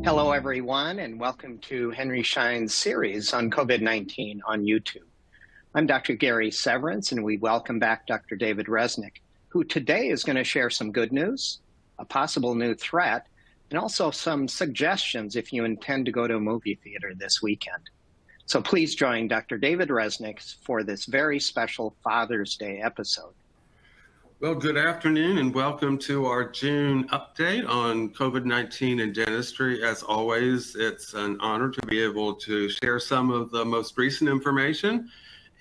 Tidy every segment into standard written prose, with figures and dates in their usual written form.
Hello, everyone, and welcome to Henry Schein's series on COVID-19 on YouTube. I'm Dr. Gary Severance, and we welcome back Dr. David Reznik, who today is going to share some good news, a possible new threat, and also some suggestions if you intend to go to a movie theater this weekend. So please join Dr. David Reznik for this very special Father's Day episode. Well, good afternoon and welcome to our June update on COVID-19 and dentistry. As always, it's an honor to be able to share some of the most recent information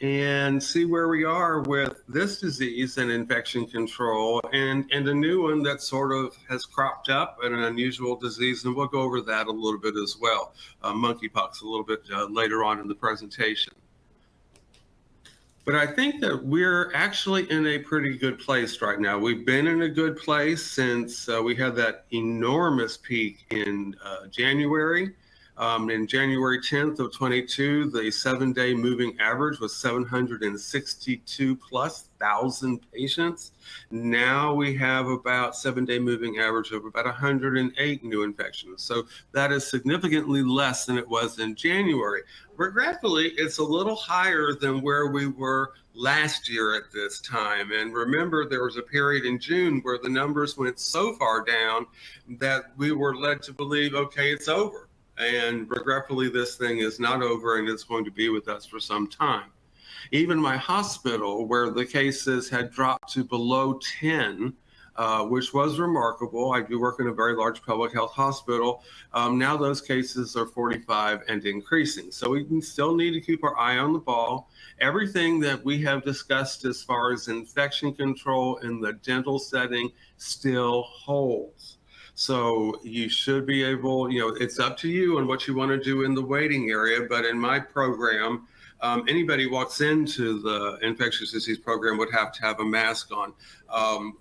and see where we are with this disease and infection control and a new one that sort of has cropped up, and an unusual disease, and we'll go over that a little bit as well. Monkeypox a little bit later on in the presentation. But I think that we're actually in a pretty good place right now. We've been in a good place since we had that enormous peak in January. In January 10th of 22, the 7-day moving average was 762 plus thousand patients. Now we have about 7-day moving average of about 108 new infections. So that is significantly less than it was in January. Regretfully, it's a little higher than where we were last year at this time. And remember, there was a period in June where the numbers went so far down that we were led to believe, okay, it's over. And regretfully, this thing is not over, and it's going to be with us for some time. Even my hospital, where the cases had dropped to below 10, which was remarkable. I do work in a very large public health hospital. Now those cases are 45 and increasing. So we can still need to keep our eye on the ball. Everything that we have discussed as far as infection control in the dental setting still holds. So you should be able, it's up to you on what you want to do in the waiting area. But in my program, anybody walks into the infectious disease program would have to have a mask on.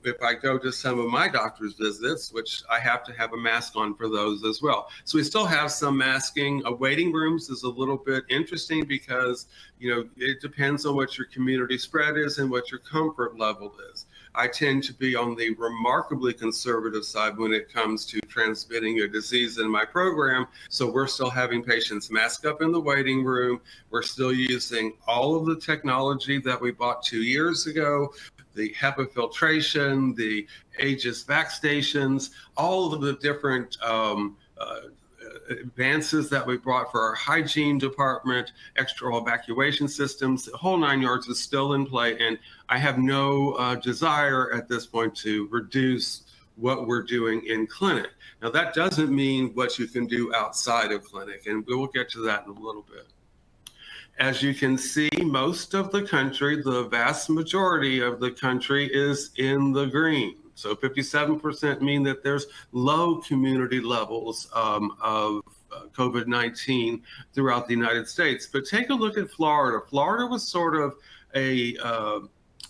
If I go to some of my doctor's visits, which I have to have a mask on for those as well. So we still have some masking. Waiting rooms is a little bit interesting because, it depends on what your community spread is and what your comfort level is. I tend to be on the remarkably conservative side when it comes to transmitting a disease in my program. So we're still having patients mask up in the waiting room. We're still using all of the technology that we bought 2 years ago, the HEPA filtration, the Aegis vac stations, all of the different advances that we brought for our hygiene department, external evacuation systems, the whole 9 yards is still in play. And I have no desire at this point to reduce what we're doing in clinic. Now, that doesn't mean what you can do outside of clinic, and we will get to that in a little bit. As you can see, most of the country, the vast majority of the country is in the green. So 57% mean that there's low community levels of COVID-19 throughout the United States. But take a look at Florida. Florida was sort of a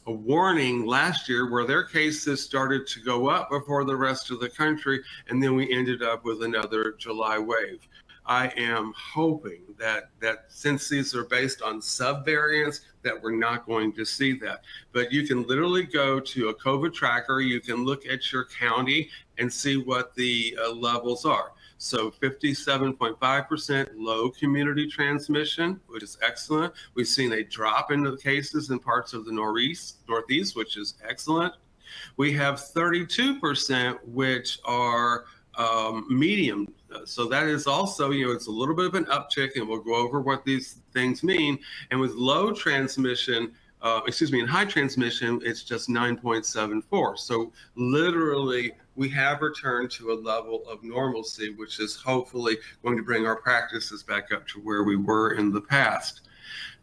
warning last year where their cases started to go up before the rest of the country, and then we ended up with another July wave. I am hoping that since these are based on subvariants, that we're not going to see that. But you can literally go to a COVID tracker. You can look at your county and see what the levels are. So 57.5% low community transmission, which is excellent. We've seen a drop in the cases in parts of the Northeast, which is excellent. We have 32%, which are medium. So that is also, it's a little bit of an uptick, and we'll go over what these things mean. And with low transmission, in high transmission, it's just 9.74. So literally, we have returned to a level of normalcy, which is hopefully going to bring our practices back up to where we were in the past.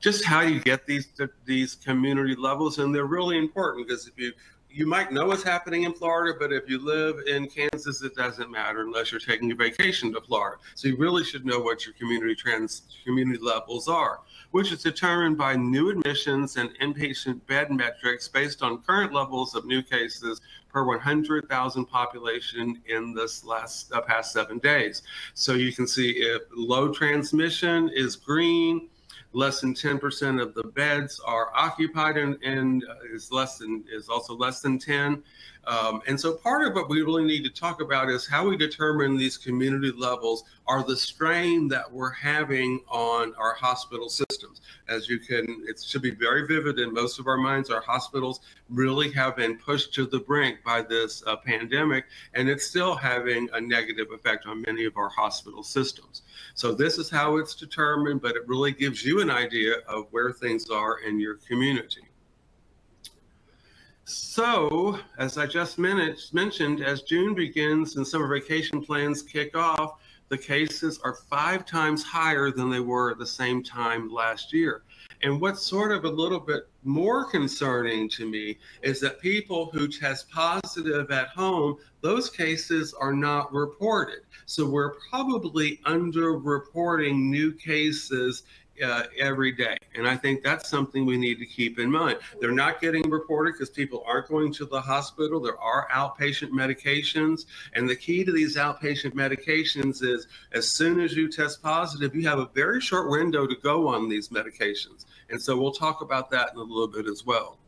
Just how you get these community levels, and they're really important because if you might know what's happening in Florida, but if you live in Kansas, it doesn't matter unless you're taking a vacation to Florida. So you really should know what your community levels are, which is determined by new admissions and inpatient bed metrics based on current levels of new cases per 100,000 population in this past 7 days. So you can see if low transmission is green, less than 10% of the beds are occupied, and is also less than 10. And so part of what we really need to talk about is how we determine these community levels are the strain that we're having on our hospital systems. As you can, it should be very vivid in most of our minds. Our hospitals really have been pushed to the brink by this pandemic, and it's still having a negative effect on many of our hospital systems. So this is how it's determined, but it really gives you an idea of where things are in your community. So, as I just mentioned, as June begins and summer vacation plans kick off, the cases are 5 times higher than they were at the same time last year. And what's sort of a little bit more concerning to me is that people who test positive at home, those cases are not reported. So we're probably underreporting new cases every day. And I think that's something we need to keep in mind. They're not getting reported because people aren't going to the hospital. There are outpatient medications. And the key to these outpatient medications is as soon as you test positive, you have a very short window to go on these medications. And so we'll talk about that in a little bit as well.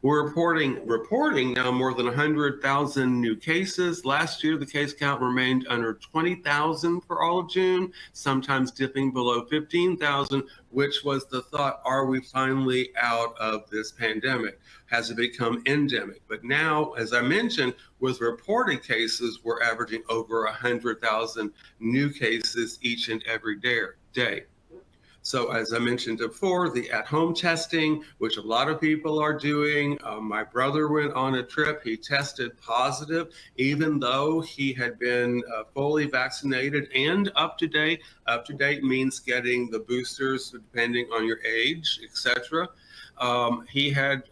We're reporting now more than 100,000 new cases. Last year, the case count remained under 20,000 for all of June, sometimes dipping below 15,000, which was the thought, are we finally out of this pandemic? Has it become endemic? But now, as I mentioned, with reported cases, we're averaging over 100,000 new cases each and every day. So as I mentioned before, the at-home testing, which a lot of people are doing. My brother went on a trip. He tested positive, even though he had been fully vaccinated and up to date. Up to date means getting the boosters, depending on your age, etc. He had,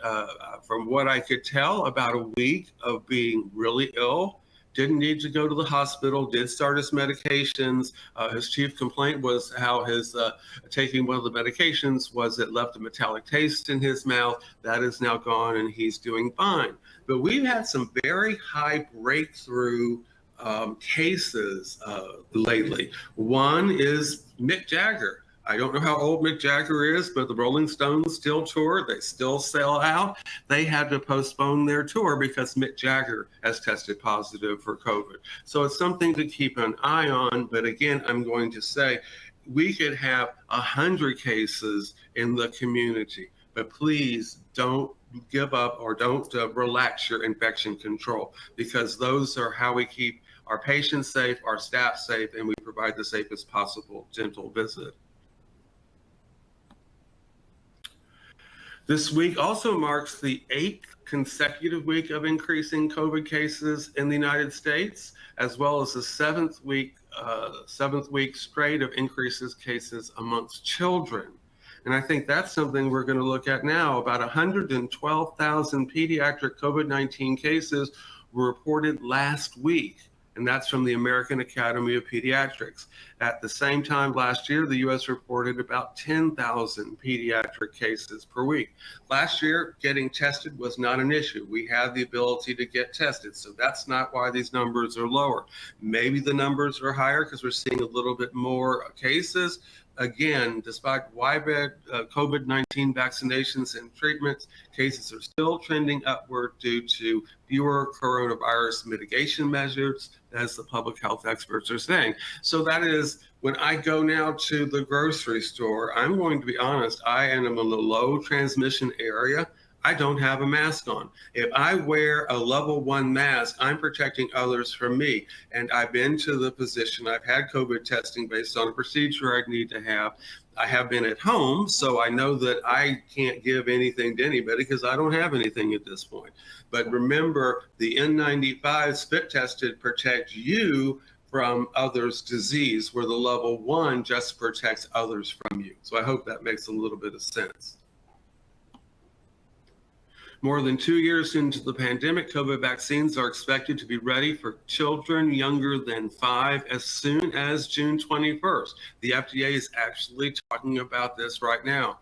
from what I could tell, about a week of being really ill. Didn't need to go to the hospital, did start his medications. His chief complaint was how his taking one of the medications was it left a metallic taste in his mouth. That is now gone and he's doing fine. But we've had some very high breakthrough cases lately. One is Mick Jagger. I don't know how old Mick Jagger is, but the Rolling Stones still tour. They still sell out. They had to postpone their tour because Mick Jagger has tested positive for COVID. So it's something to keep an eye on. But again, I'm going to say we could have 100 cases in the community, but please don't give up or don't relax your infection control, because those are how we keep our patients safe, our staff safe, and we provide the safest possible dental visit. This week also marks the 8th consecutive week of increasing COVID cases in the United States, as well as the 7th week straight of increases cases amongst children. And I think that's something we're going to look at now. About 112,000 pediatric COVID-19 cases were reported last week. And that's from the American Academy of Pediatrics. At the same time last year, the U.S. reported about 10,000 pediatric cases per week. Last year, getting tested was not an issue. We had the ability to get tested, so that's not why these numbers are lower. Maybe the numbers are higher because we're seeing a little bit more cases. Again, despite widespread COVID-19 vaccinations and treatments, cases are still trending upward due to fewer coronavirus mitigation measures, as the public health experts are saying. So that is, when I go now to the grocery store, I'm going to be honest, I am in a low transmission area. I don't have a mask on. If I wear a level 1 mask, I'm protecting others from me. And I've been to the position, I've had COVID testing based on a procedure I'd need to have. I have been at home, so I know that I can't give anything to anybody because I don't have anything at this point. But remember, the N95 spit tested protect you from others' disease, where the level 1 just protects others from you. So I hope that makes a little bit of sense. More than 2 years into the pandemic, COVID vaccines are expected to be ready for children younger than 5 as soon as June 21st. The FDA is actually talking about this right now.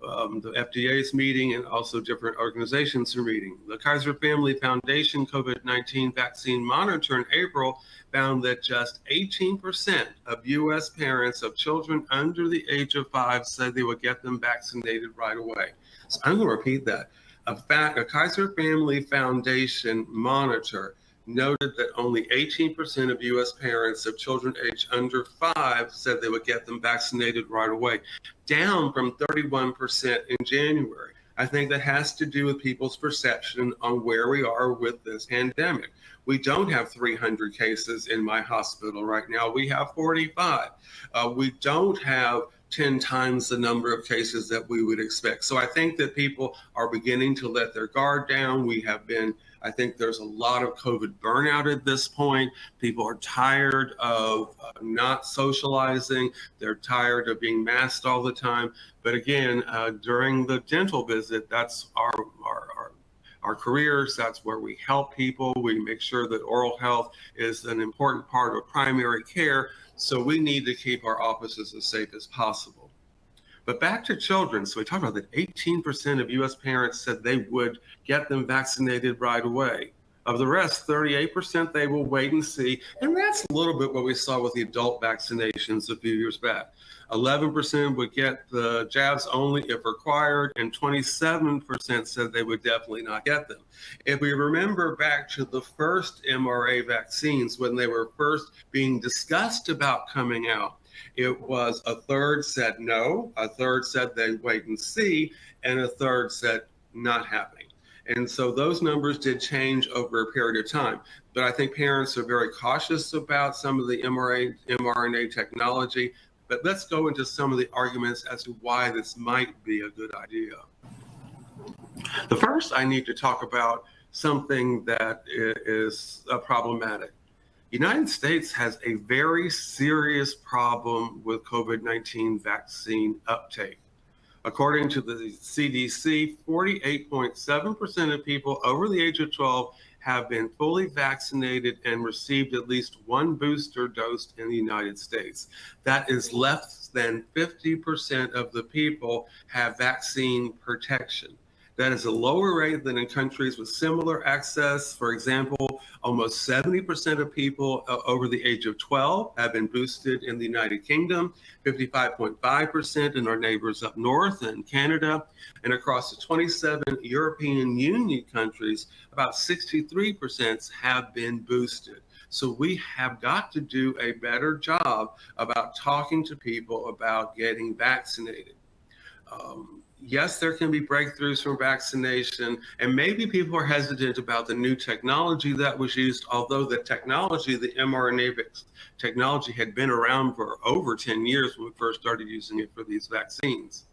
The FDA is meeting and also different organizations are meeting. The Kaiser Family Foundation COVID-19 vaccine monitor in April found that just 18% of U.S. parents of children under the age of 5 said they would get them vaccinated right away. So I'm going to repeat that. A Kaiser Family Foundation monitor noted that only 18% of U.S. parents of children aged under 5 said they would get them vaccinated right away, down from 31% in January. I think that has to do with people's perception on where we are with this pandemic. We don't have 300 cases in my hospital right now. We have 45. We don't have 10 times the number of cases that we would expect. So I think that people are beginning to let their guard down. I think there's a lot of COVID burnout at this point. People are tired of not socializing. They're tired of being masked all the time. But again, during the dental visit, that's our careers. That's where we help people. We make sure that oral health is an important part of primary care. So we need to keep our offices as safe as possible. But back to children. So we talked about that 18% of U.S. parents said they would get them vaccinated right away. Of the rest, 38% they will wait and see. And that's a little bit what we saw with the adult vaccinations a few years back. 11% would get the jabs only if required, and 27% said they would definitely not get them. If we remember back to the first mRNA vaccines, when they were first being discussed about coming out, it was a third said no, a third said they'd wait and see, and a third said not happening. And so those numbers did change over a period of time. But I think parents are very cautious about some of the mRNA technology. But let's go into some of the arguments as to why this might be a good idea. The first, I need to talk about something that is problematic. The United States has a very serious problem with COVID-19 vaccine uptake. According to the CDC, 48.7% of people over the age of 12 have been fully vaccinated and received at least one booster dose in the United States. That is less than 50% of the people have vaccine protection. That is a lower rate than in countries with similar access. For example, almost 70% of people over the age of 12 have been boosted in the United Kingdom, 55.5% in our neighbors up north and Canada, and across the 27 European Union countries, about 63% have been boosted. So we have got to do a better job about talking to people about getting vaccinated. Yes, there can be breakthroughs from vaccination, and maybe people are hesitant about the new technology that was used, although the technology, the mRNA technology, had been around for over 10 years when we first started using it for these vaccines.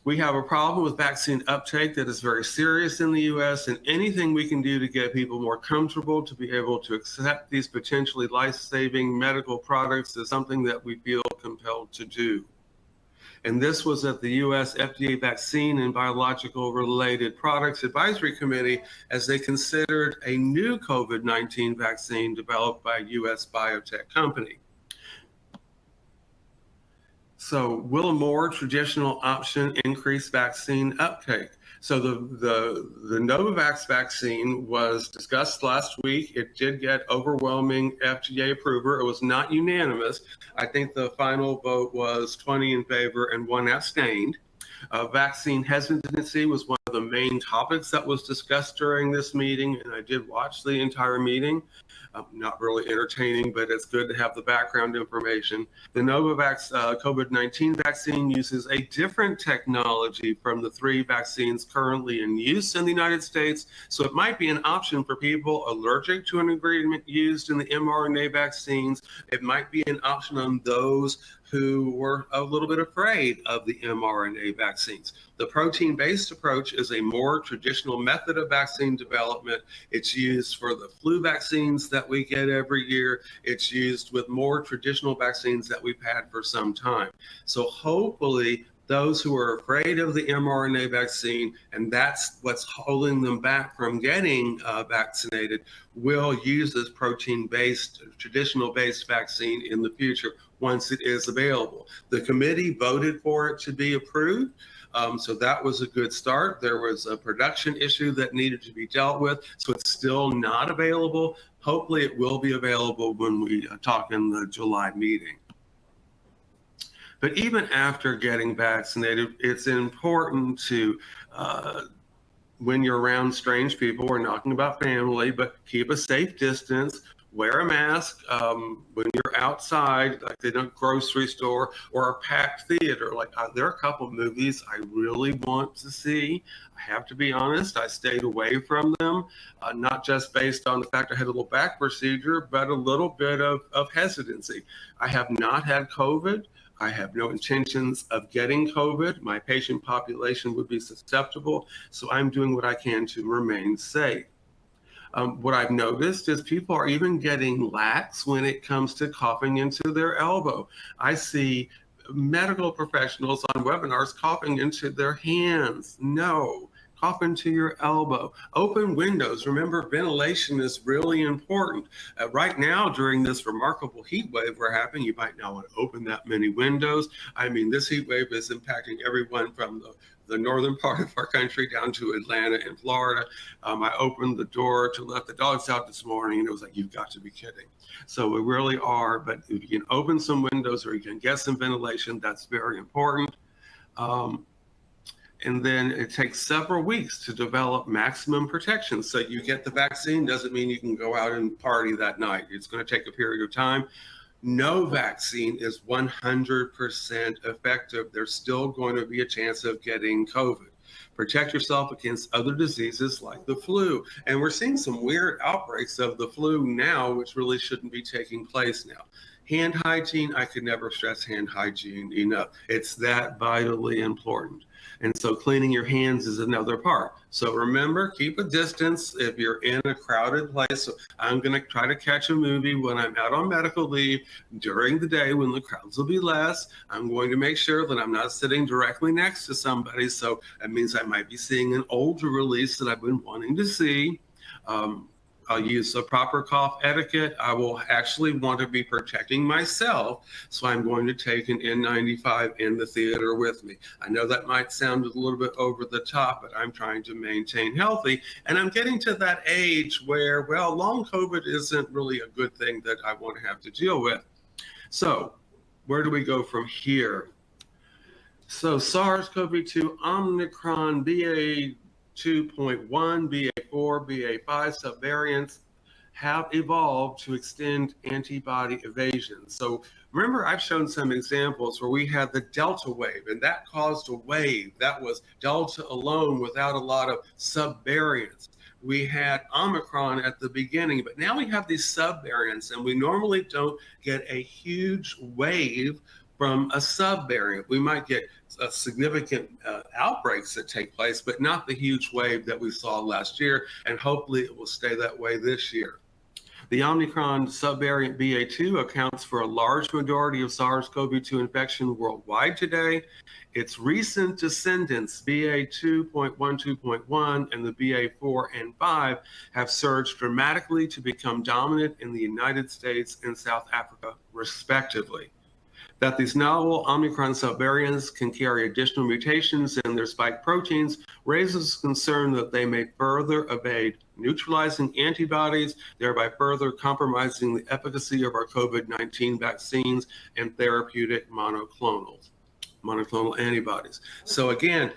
We have a problem with vaccine uptake that is very serious in the U.S., and anything we can do to get people more comfortable to be able to accept these potentially life-saving medical products is something that we feel compelled to do. And this was at the U.S. FDA Vaccine and Biological Related Products Advisory Committee as they considered a new COVID-19 vaccine developed by a U.S. biotech company. So will a more traditional option increase vaccine uptake? So the Novavax vaccine was discussed last week. It did get overwhelming FDA approval. It was not unanimous. I think the final vote was 20 in favor and 1 abstained. Vaccine hesitancy was one of the main topics that was discussed during this meeting, and I did watch the entire meeting. Not really entertaining, but it's good to have the background information. The Novavax COVID-19 vaccine uses a different technology from the 3 vaccines currently in use in the United States, so it might be an option for people allergic to an ingredient used in the mRNA vaccines. It might be an option on those who were a little bit afraid of the mRNA vaccines. The protein-based approach is a more traditional method of vaccine development. It's used for the flu vaccines that we get every year. It's used with more traditional vaccines that we've had for some time. So hopefully those who are afraid of the mRNA vaccine, and that's what's holding them back from getting vaccinated, will use this protein-based, traditional-based vaccine in the future once it is available. The committee voted for it to be approved, so that was a good start. There was a production issue that needed to be dealt with, so it's still not available. Hopefully it will be available when we talk in the July meeting. But even after getting vaccinated, it's important to, when you're around strange people, we're talking about family, but keep a safe distance. Wear a mask when you're outside, like in a grocery store or a packed theater. Like there are a couple of movies I really want to see. I have to be honest, I stayed away from them, not just based on the fact I had a little back procedure, but a little bit of hesitancy. I have not had COVID. I have no intentions of getting COVID. My patient population would be susceptible, so I'm doing what I can to remain safe. What I've noticed is people are even getting lax when it comes to coughing into their elbow. I see medical professionals on webinars coughing into their hands. No, cough into your elbow. Open windows. Remember, ventilation is really important. Right now, during this remarkable heat wave we're having, you might not want to open that many windows. I mean, this heat wave is impacting everyone from the northern part of our country down to Atlanta and Florida. I opened the door to let the dogs out this morning, and it was like, you've got to be kidding. So we really are, but if you can open some windows or you can get some ventilation, that's very important. And then it takes several weeks to develop maximum protection. So you get the vaccine doesn't mean you can go out and party that night. It's going to take a period of time. No vaccine is 100% effective. There's still going to be a chance of getting COVID. Protect yourself against other diseases like the flu. And we're seeing some weird outbreaks of the flu now, which really shouldn't be taking place now. Hand hygiene, I could never stress hand hygiene enough. It's that vitally important. And so cleaning your hands is another part. So remember, keep a distance if you're in a crowded place. So I'm going to try to catch a movie when I'm out on medical leave during the day when the crowds will be less. I'm going to make sure that I'm not sitting directly next to somebody. So that means I might be seeing an older release that I've been wanting to see. I'll use a proper cough etiquette. I will actually want to be protecting myself, so I'm going to take an N95 in the theater with me. I know that might sound a little bit over the top, but I'm trying to maintain healthy, and I'm getting to that age where, well, long COVID isn't really a good thing that I want to have to deal with. So where do we go from here? So SARS-CoV-2, Omicron, BA 2.1, BA4, BA5 subvariants have evolved to extend antibody evasion. So remember, I've shown some examples where we had the Delta wave, and that caused a wave. That was Delta alone without a lot of subvariants. We had Omicron at the beginning, but now we have these subvariants, and we normally don't get a huge wave from a subvariant. We might get significant outbreaks that take place, but not the huge wave that we saw last year, and hopefully it will stay that way this year. The Omicron subvariant BA2 accounts for a large majority of SARS-CoV-2 infection worldwide today. Its recent descendants, BA2.1, 2.1, and the BA4 and 5, have surged dramatically to become dominant in the United States and South Africa, respectively. That these novel Omicron subvariants can carry additional mutations in their spike proteins raises concern that they may further evade neutralizing antibodies, thereby further compromising the efficacy of our COVID-19 vaccines and therapeutic monoclonal antibodies. So again,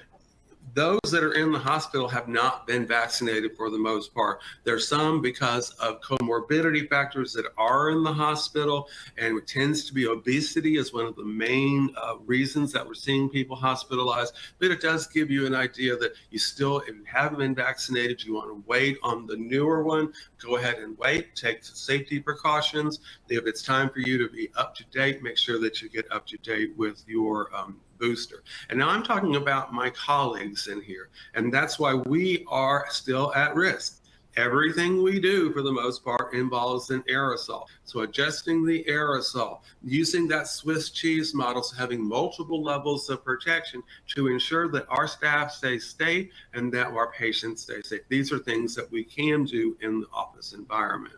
those that are in the hospital have not been vaccinated for the most part. There's some because of comorbidity factors that are in the hospital, and it tends to be obesity is one of the main reasons that we're seeing people hospitalized. But it does give you an idea that you still, if you haven't been vaccinated, you want to wait on the newer one. Go ahead and wait, take safety precautions. If it's time for you to be up to date, make sure that you get up to date with your booster. And now I'm talking about my colleagues in here, and that's why we are still at risk. Everything we do, for the most part, involves an aerosol. So adjusting the aerosol, using that Swiss cheese model, so having multiple levels of protection to ensure that our staff stay safe and that our patients stay safe. These are things that we can do in the office environment.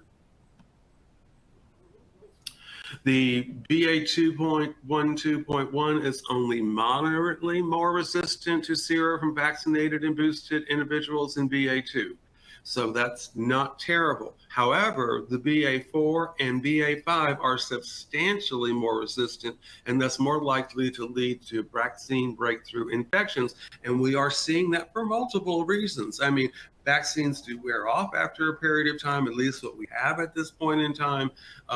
The BA 2.1, 2.1 is only moderately more resistant to sera from vaccinated and boosted individuals in BA2. So that's not terrible. However, the BA4 and BA5 are substantially more resistant and thus more likely to lead to vaccine breakthrough infections. And we are seeing that for multiple reasons. I mean, vaccines do wear off after a period of time, at least what we have at this point in time.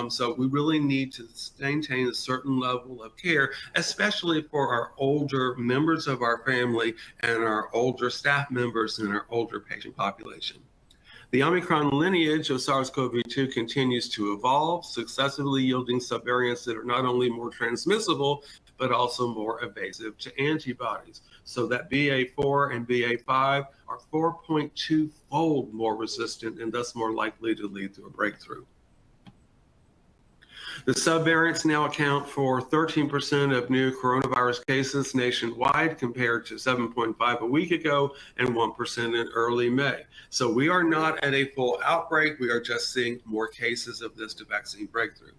So we really need to maintain a certain level of care, especially for our older members of our family and our older staff members and our older patient population. The Omicron lineage of SARS-CoV-2 continues to evolve, successively yielding subvariants that are not only more transmissible, but also more evasive to antibodies. So that BA4 and BA5 are 4.2-fold more resistant and thus more likely to lead to a breakthrough. The subvariants now account for 13% of new coronavirus cases nationwide compared to 7.5 a week ago and 1% in early May. So we are not at a full outbreak. We are just seeing more cases of this to vaccine breakthrough.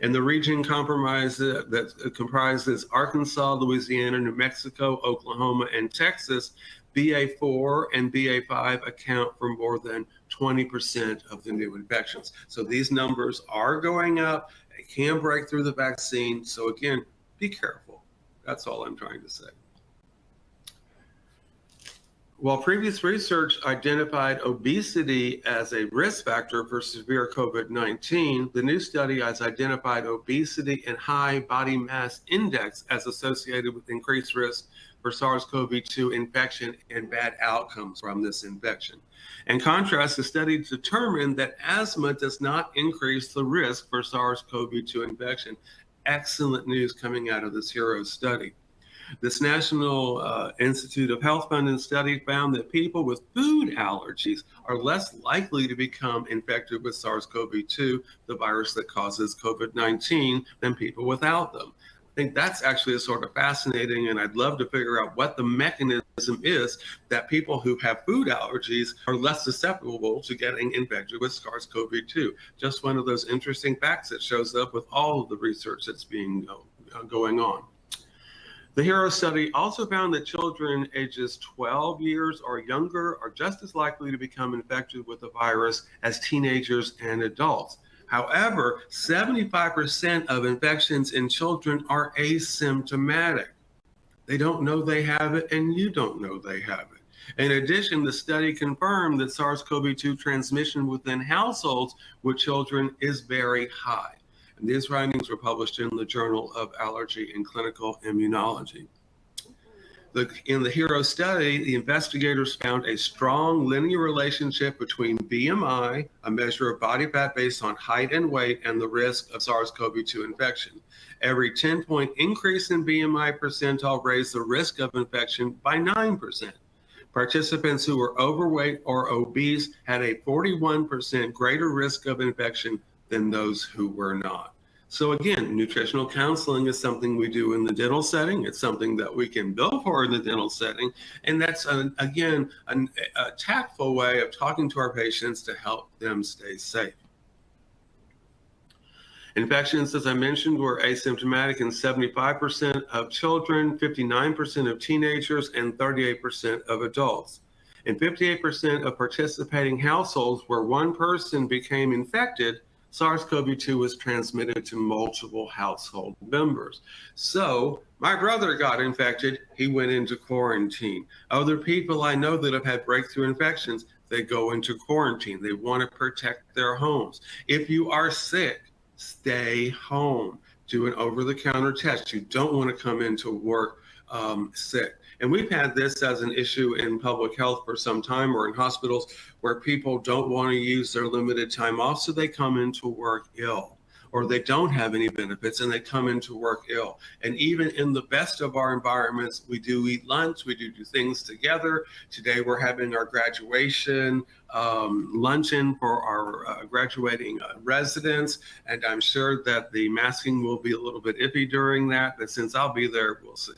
In the region that comprises Arkansas, Louisiana, New Mexico, Oklahoma, and Texas, BA4 and BA5 account for more than 20% of the new infections. So these numbers are going up. They can break through the vaccine. So again, be careful. That's all I'm trying to say. While previous research identified obesity as a risk factor for severe COVID-19, the new study has identified obesity and high body mass index as associated with increased risk for SARS-CoV-2 infection and bad outcomes from this infection. In contrast, the study determined that asthma does not increase the risk for SARS-CoV-2 infection. Excellent news coming out of this HERO study. This National Institute of Health funded study found that people with food allergies are less likely to become infected with SARS-CoV-2, the virus that causes COVID-19, than people without them. I think that's actually a sort of fascinating, and I'd love to figure out what the mechanism is that people who have food allergies are less susceptible to getting infected with SARS-CoV-2. Just one of those interesting facts that shows up with all of the research that's being going on. The HERO study also found that children ages 12 years or younger are just as likely to become infected with the virus as teenagers and adults. However, 75% of infections in children are asymptomatic. They don't know they have it, and you don't know they have it. In addition, the study confirmed that SARS-CoV-2 transmission within households with children is very high. And these findings were published in the Journal of Allergy and Clinical Immunology. In the HERO study, the investigators found a strong linear relationship between BMI, a measure of body fat based on height and weight, and the risk of SARS-CoV-2 infection. Every 10-point increase in BMI percentile raised the risk of infection by 9%. Participants who were overweight or obese had a 41% greater risk of infection than those who were not. So again, nutritional counseling is something we do in the dental setting. It's something that we can bill for in the dental setting. And that's, again, a tactful way of talking to our patients to help them stay safe. Infections, as I mentioned, were asymptomatic in 75% of children, 59% of teenagers, and 38% of adults. In 58% of participating households where one person became infected, SARS-CoV-2 was transmitted to multiple household members. So my brother got infected, he went into quarantine. Other people I know that have had breakthrough infections, they go into quarantine. They want to protect their homes. If you are sick, stay home. Do an over-the-counter test. You don't want to come into work sick. And we've had this as an issue in public health for some time, or in hospitals, where people don't want to use their limited time off, so they come into work ill, or they don't have any benefits and they come into work ill. And even in the best of our environments, we do eat lunch, we do things together. Today we're having our graduation luncheon for our graduating residents, and I'm sure that the masking will be a little bit iffy during that, but since I'll be there, we'll see.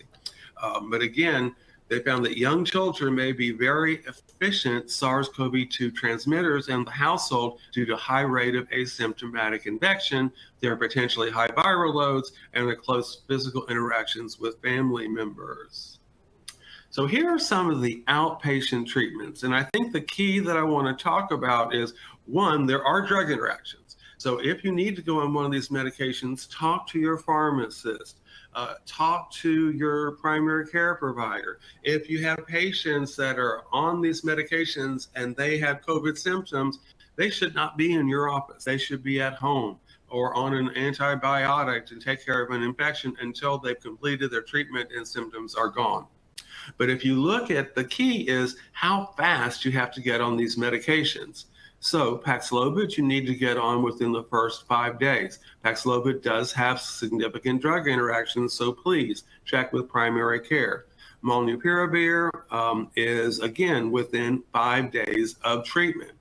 But again, they found that young children may be very efficient SARS-CoV-2 transmitters in the household due to high rate of asymptomatic infection, their potentially high viral loads, and their close physical interactions with family members. So here are some of the outpatient treatments. And I think the key that I want to talk about is, one, there are drug interactions. So if you need to go on one of these medications, talk to your pharmacist. Talk to your primary care provider. If you have patients that are on these medications and they have COVID symptoms, they should not be in your office. They should be at home or on an antibiotic to take care of an infection until they've completed their treatment and symptoms are gone. But if you look at, the key is how fast you have to get on these medications. So Paxlovid, you need to get on within the first 5 days. Paxlovid does have significant drug interactions, so please check with primary care. Molnupiravir is, again, within 5 days of treatment.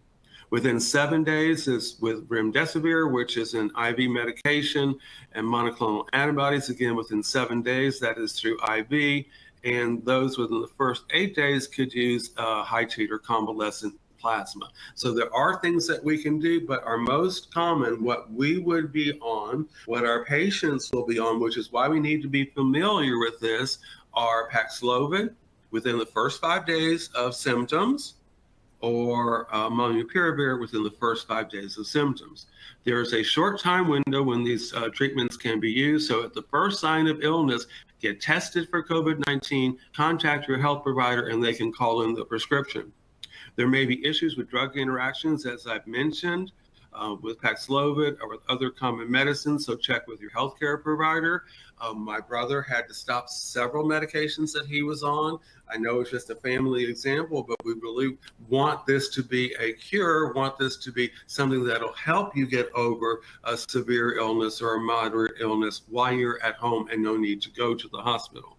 Within 7 days is with remdesivir, which is an IV medication, and monoclonal antibodies, again, within 7 days, that is through IV. And those within the first 8 days could use high titer convalescent plasma. So there are things that we can do, but our most common, what we would be on, what our patients will be on, which is why we need to be familiar with this, are Paxlovid within the first 5 days of symptoms, or molnupiravir within the first 5 days of symptoms. There's a short time window when these treatments can be used. So at the first sign of illness, get tested for COVID-19, contact your health provider, and they can call in the prescription. There may be issues with drug interactions, as I've mentioned, with Paxlovid or with other common medicines, so check with your healthcare provider. My brother had to stop several medications that he was on. I know it's just a family example, but we really want this to be a cure, want this to be something that'll help you get over a severe illness or a moderate illness while you're at home and no need to go to the hospital.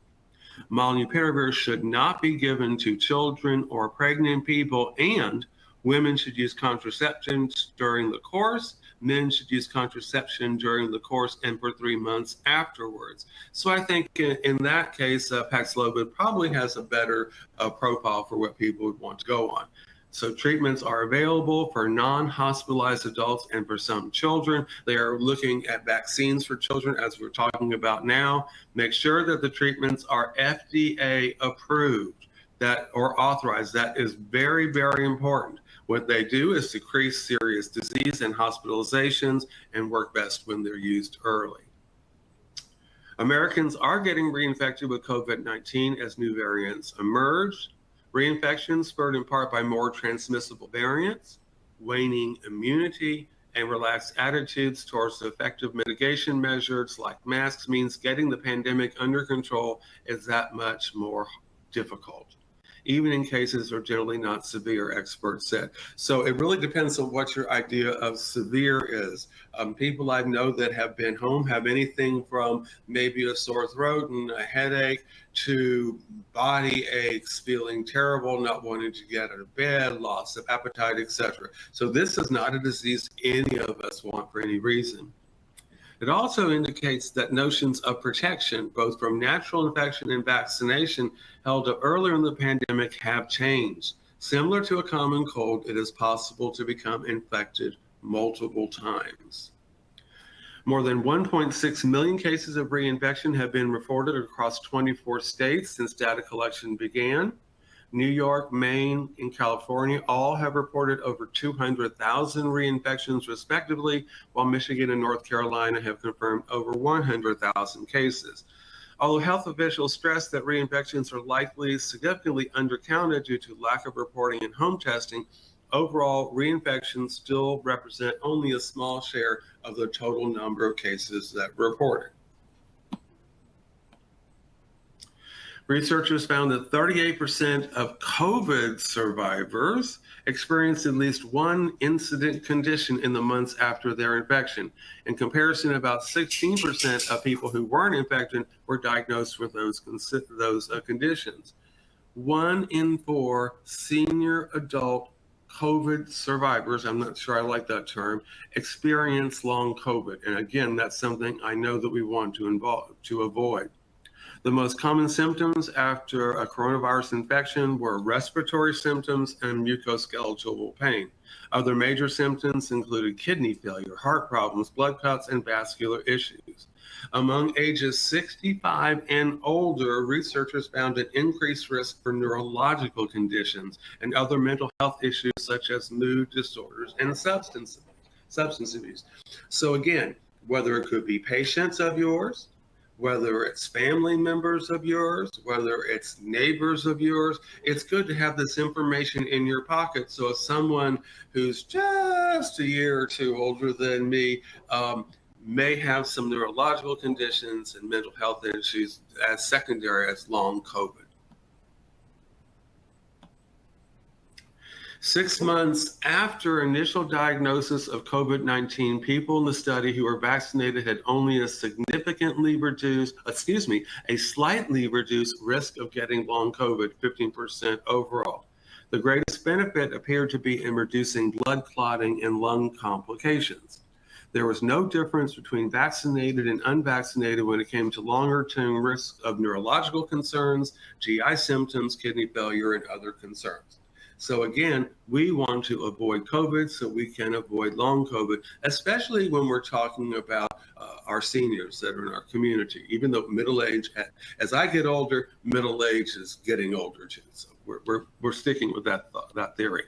Molnupiravir should not be given to children or pregnant people, and women should use contraceptions during the course. Men should use contraception during the course and for 3 months afterwards. So I think in that case, Paxlovid probably has a better profile for what people would want to go on. So treatments are available for non-hospitalized adults and for some children. They are looking at vaccines for children, as we're talking about now. Make sure that the treatments are FDA approved or authorized. That is very, very important. What they do is decrease serious disease and hospitalizations and work best when they're used early. Americans are getting reinfected with COVID-19 as new variants emerge. Reinfections spurred in part by more transmissible variants, waning immunity, and relaxed attitudes towards effective mitigation measures like masks means getting the pandemic under control is that much more difficult, even in cases are generally not severe, experts said. So it really depends on what your idea of severe is. People I know that have been home have anything from maybe a sore throat and a headache to body aches, feeling terrible, not wanting to get out of bed, loss of appetite, etc. So this is not a disease any of us want for any reason. It also indicates that notions of protection, both from natural infection and vaccination held up earlier in the pandemic, have changed. Similar to a common cold, it is possible to become infected multiple times. More than 1.6 million cases of reinfection have been reported across 24 states since data collection began. New York, Maine, and California all have reported over 200,000 reinfections respectively, while Michigan and North Carolina have confirmed over 100,000 cases. Although health officials stress that reinfections are likely significantly undercounted due to lack of reporting and home testing, overall reinfections still represent only a small share of the total number of cases that were reported. Researchers found that 38% of COVID survivors experienced at least one incident condition in the months after their infection. In comparison, about 16% of people who weren't infected were diagnosed with those conditions. 1 in 4 senior adult COVID survivors, I'm not sure I like that term, experience long COVID. And again, that's something I know that we want to avoid. The most common symptoms after a coronavirus infection were respiratory symptoms and mucoskeletal pain. Other major symptoms included kidney failure, heart problems, blood clots, and vascular issues. Among ages 65 and older, researchers found an increased risk for neurological conditions and other mental health issues such as mood disorders and substance abuse. So again, whether it could be patients of yours, whether it's family members of yours, whether it's neighbors of yours, it's good to have this information in your pocket. So if someone who's just a year or two older than me may have some neurological conditions and mental health issues as secondary as long COVID. 6 months after initial diagnosis of COVID-19, people in the study who were vaccinated had only a slightly reduced risk of getting long COVID, 15% overall. The greatest benefit appeared to be in reducing blood clotting and lung complications. There was no difference between vaccinated and unvaccinated when it came to longer-term risks of neurological concerns, GI symptoms, kidney failure, and other concerns. So again, we want to avoid COVID so we can avoid long COVID, especially when we're talking about our seniors that are in our community. Even though middle age, as I get older, middle age is getting older too. So we're sticking with that theory.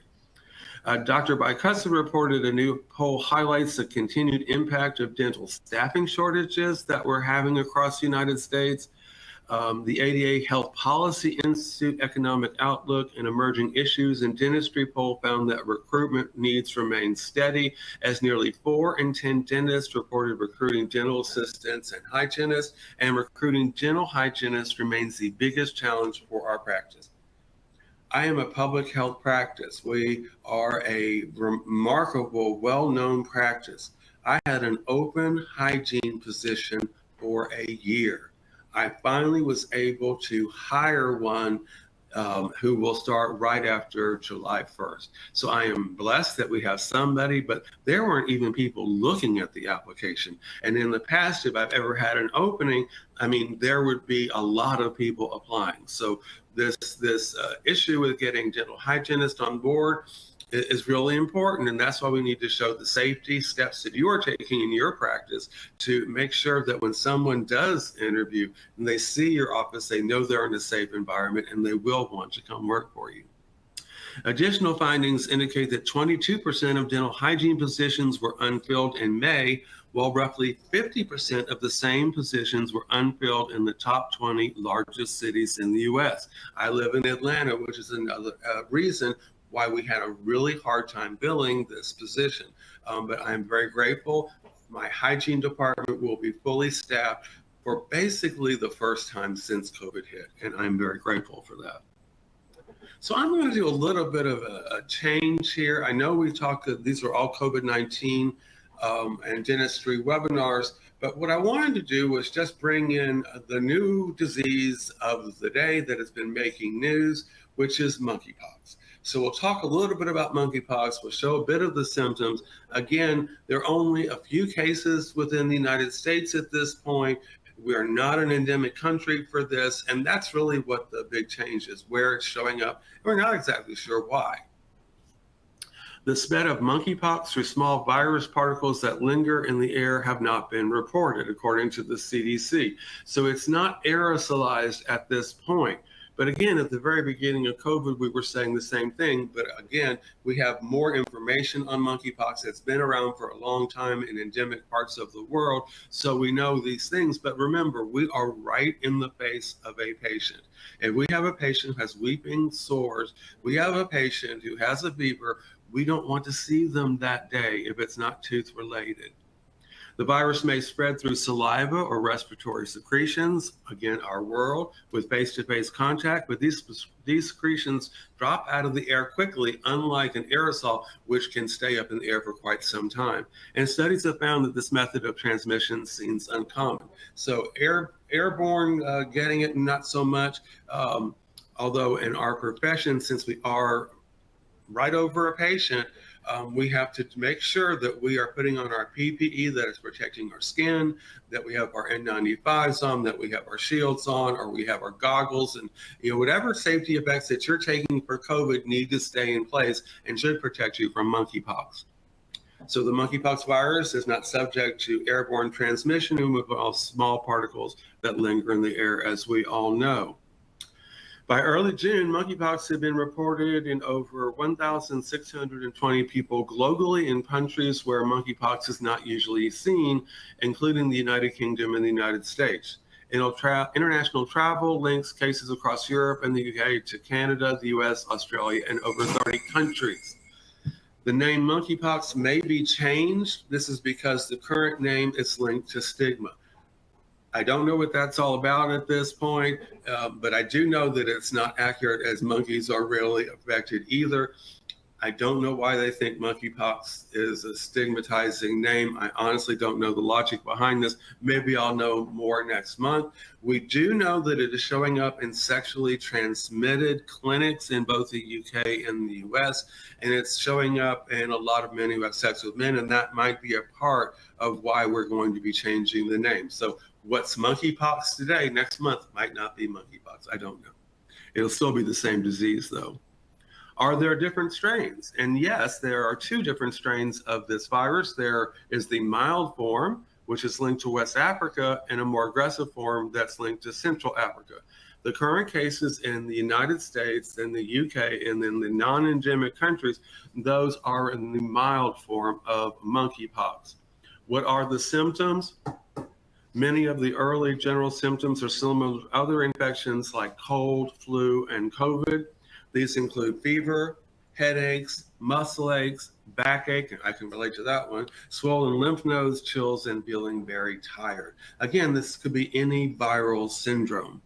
Dr. Bycussa reported a new poll highlights the continued impact of dental staffing shortages that we're having across the United States. The ADA Health Policy Institute Economic Outlook and Emerging Issues in Dentistry poll found that recruitment needs remain steady, as nearly 4 in 10 dentists reported recruiting dental assistants and hygienists, and recruiting dental hygienists remains the biggest challenge for our practice. I am a public health practice. We are a remarkable, well-known practice. I had an open hygiene position for a year. I finally was able to hire one who will start right after July 1st. So I am blessed that we have somebody, but there weren't even people looking at the application. And in the past, if I've ever had an opening, I mean, there would be a lot of people applying. So this issue with getting dental hygienists on board is really important, and that's why we need to show the safety steps that you are taking in your practice to make sure that when someone does interview and they see your office, they know they're in a safe environment and they will want to come work for you. Additional findings indicate that 22% of dental hygiene positions were unfilled in May, while roughly 50% of the same positions were unfilled in the top 20 largest cities in the U.S. I live in Atlanta, which is another reason why we had a really hard time filling this position. But I'm very grateful. My hygiene department will be fully staffed for basically the first time since COVID hit, and I'm very grateful for that. So I'm going to do a little bit of a change here. I know we talked, these are all COVID-19 and dentistry webinars, but what I wanted to do was just bring in the new disease of the day that has been making news, which is monkeypox. So we'll talk a little bit about monkeypox. We'll show a bit of the symptoms. Again, there are only a few cases within the United States at this point. We are not an endemic country for this, and that's really what the big change is, where it's showing up. We're not exactly sure why. The spread of monkeypox through small virus particles that linger in the air have not been reported, according to the CDC. So it's not aerosolized at this point. But again, at the very beginning of COVID, we were saying the same thing. But again, we have more information on monkeypox. It's been around for a long time in endemic parts of the world. So we know these things. But remember, we are right in the face of a patient. If we have a patient who has weeping sores, we have a patient who has a fever, we don't want to see them that day if it's not tooth related. The virus may spread through saliva or respiratory secretions, again, our world, with face-to-face contact, but these secretions drop out of the air quickly, unlike an aerosol, which can stay up in the air for quite some time. And studies have found that this method of transmission seems uncommon. So airborne, getting it, not so much, although in our profession, since we are right over a patient, we have to make sure that we are putting on our PPE that is protecting our skin, that we have our N95s on, that we have our shields on, or we have our goggles, and whatever safety effects that you're taking for COVID need to stay in place and should protect you from monkeypox. So the monkeypox virus is not subject to airborne transmission and will involve small particles that linger in the air, as we all know. By early June, monkeypox had been reported in over 1,620 people globally in countries where monkeypox is not usually seen, including the United Kingdom and the United States. International travel links cases across Europe and the UK to Canada, the US, Australia, and over 30 countries. The name monkeypox may be changed. This is because the current name is linked to stigma. I don't know what that's all about at this point, but I do know that it's not accurate, as monkeys are rarely affected either. I don't know why they think monkeypox is a stigmatizing name. I honestly don't know the logic behind this. Maybe I'll know more next month. We do know that it is showing up in sexually transmitted clinics in both the UK and the US, and it's showing up in a lot of men who have sex with men, and that might be a part of why we're going to be changing the name. So what's monkeypox today, next month might not be monkeypox. I don't know. It'll still be the same disease, though. Are there different strains? And yes, there are two different strains of this virus. There is the mild form, which is linked to West Africa, and a more aggressive form that's linked to Central Africa. The current cases in the United States and the UK and in the non-endemic countries, those are in the mild form of monkeypox. What are the symptoms? Many of the early general symptoms are similar to other infections like cold, flu, and COVID. These include fever, headaches, muscle aches, backache, and I can relate to that one, swollen lymph nodes, chills, and feeling very tired. Again, this could be any viral syndrome.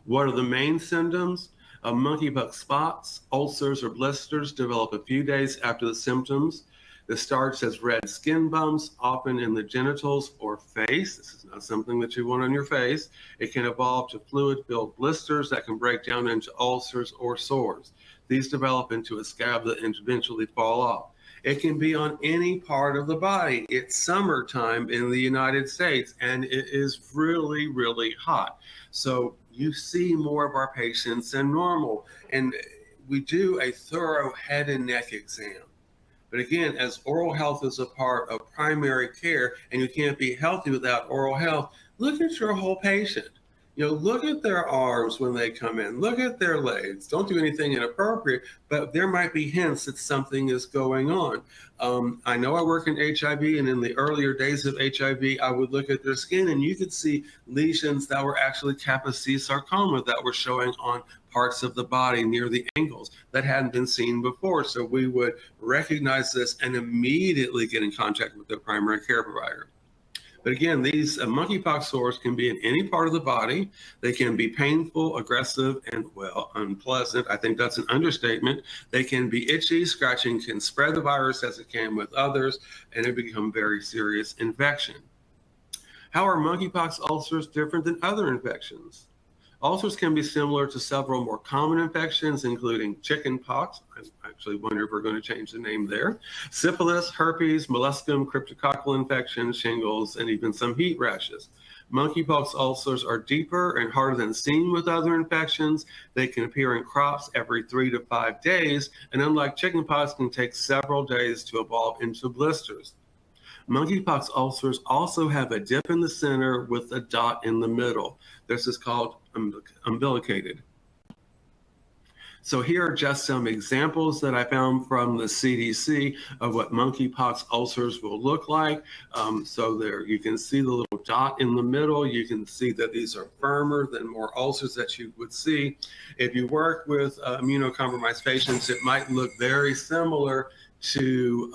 What are the main symptoms? Monkeypox spots, ulcers, or blisters develop a few days after the symptoms. This starts as red skin bumps, often in the genitals or face. This is not something that you want on your face. It can evolve to fluid-filled blisters that can break down into ulcers or sores. These develop into a scab that eventually fall off. It can be on any part of the body. It's summertime in the United States, and it is really, really hot. So you see more of our patients than normal, and we do a thorough head and neck exam. But again, as oral health is a part of primary care, and you can't be healthy without oral health, look at your whole patient. Look at their arms when they come in. Look at their legs. Don't do anything inappropriate, but there might be hints that something is going on. I know I work in HIV, and in the earlier days of HIV, I would look at their skin, and you could see lesions that were actually Kaposi sarcoma that were showing on parts of the body near the ankles that hadn't been seen before. So we would recognize this and immediately get in contact with the primary care provider. But again, these monkeypox sores can be in any part of the body. They can be painful, aggressive, and, well, unpleasant. I think that's an understatement. They can be itchy. Scratching can spread the virus as it can with others, and it become very serious infection. How are monkeypox ulcers different than other infections? Ulcers can be similar to several more common infections, including chickenpox. I actually wonder if we're going to change the name there. Syphilis, herpes, molluscum, cryptococcal infections, shingles, and even some heat rashes. Monkeypox ulcers are deeper and harder than seen with other infections. They can appear in crops every 3 to 5 days, and unlike chickenpox, can take several days to evolve into blisters. Monkeypox ulcers also have a dip in the center with a dot in the middle. This is called umbilicated. So here are just some examples that I found from the CDC of what monkeypox ulcers will look like. So there you can see the little dot in the middle. You can see that these are firmer than more ulcers that you would see. If you work with immunocompromised patients, it might look very similar to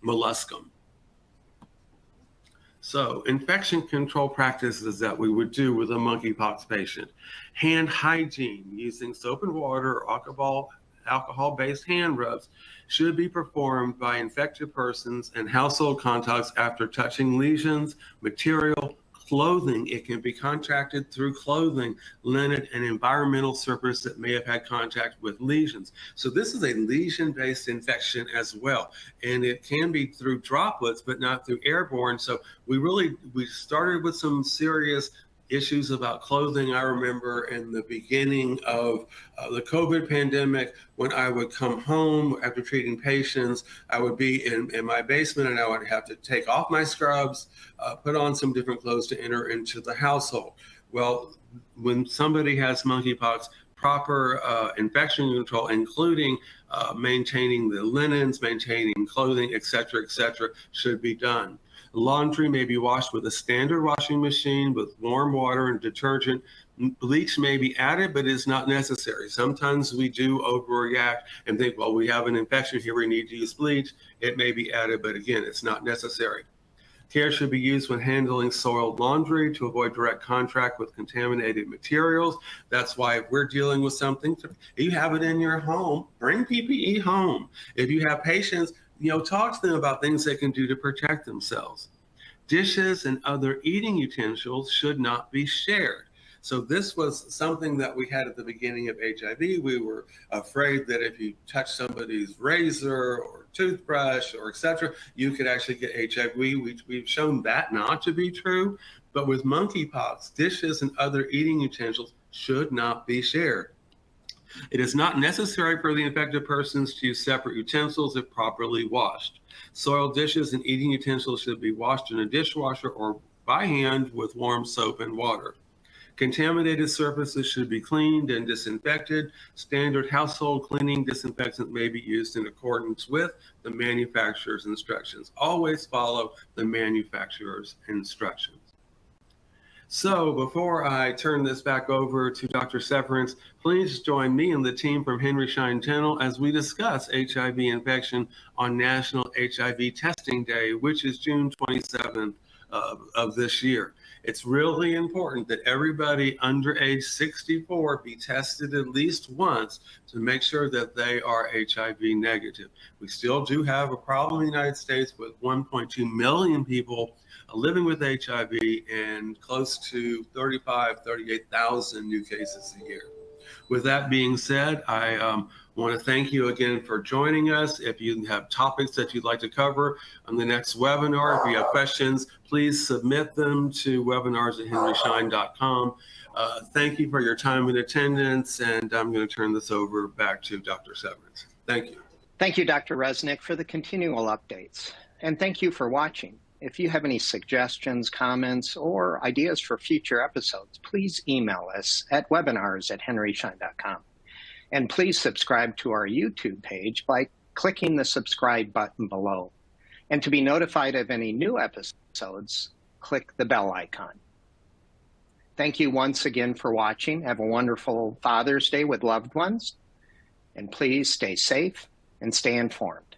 molluscum. So infection control practices that we would do with a monkeypox patient. Hand hygiene using soap and water or alcohol-based hand rubs should be performed by infected persons and household contacts after touching lesions, material, clothing. It can be contracted through clothing, linen, and environmental surface that may have had contact with lesions. So this is a lesion-based infection as well. And it can be through droplets, but not through airborne. So we started with some serious issues about clothing. I remember in the beginning of the COVID pandemic, when I would come home after treating patients, I would be in my basement and I would have to take off my scrubs, put on some different clothes to enter into the household. Well, when somebody has monkeypox, proper infection control, including maintaining the linens, maintaining clothing, et cetera, should be done. Laundry may be washed with a standard washing machine with warm water and detergent. Bleach may be added, but it's not necessary. Sometimes we do overreact and think, well, we have an infection here, we need to use bleach. It may be added, but again, it's not necessary. Care should be used when handling soiled laundry to avoid direct contact with contaminated materials. That's why if we're dealing with something, you have it in your home, bring PPE home. If you have patients, talk to them about things they can do to protect themselves. Dishes and other eating utensils should not be shared. So this was something that we had at the beginning of HIV. We were afraid that if you touch somebody's razor or toothbrush or et cetera, you could actually get HIV. We've shown that not to be true. But with monkeypox, dishes and other eating utensils should not be shared. It is not necessary for the infected persons to use separate utensils if properly washed. Soiled dishes and eating utensils should be washed in a dishwasher or by hand with warm soap and water. Contaminated surfaces should be cleaned and disinfected. Standard household cleaning disinfectant may be used in accordance with the manufacturer's instructions. Always follow the manufacturer's instructions. So before I turn this back over to Dr. Severance, please join me and the team from Henry Schein Dental as we discuss HIV infection on National HIV Testing Day, which is June 27th of this year. It's really important that everybody under age 64 be tested at least once to make sure that they are HIV negative. We still do have a problem in the United States with 1.2 million people living with HIV and close to 38,000 new cases a year. With that being said, I want to thank you again for joining us. If you have topics that you'd like to cover on the next webinar, if you have questions, please submit them to webinars@henryschein.com. Thank you for your time and attendance, and I'm going to turn this over back to Dr. Severance. Thank you. Thank you, Dr. Reznik, for the continual updates. And thank you for watching. If you have any suggestions, comments, or ideas for future episodes, please email us at webinars@henryschein.com. And please subscribe to our YouTube page by clicking the subscribe button below. And to be notified of any new episodes, click the bell icon. Thank you once again for watching. Have a wonderful Father's Day with loved ones. And please stay safe and stay informed.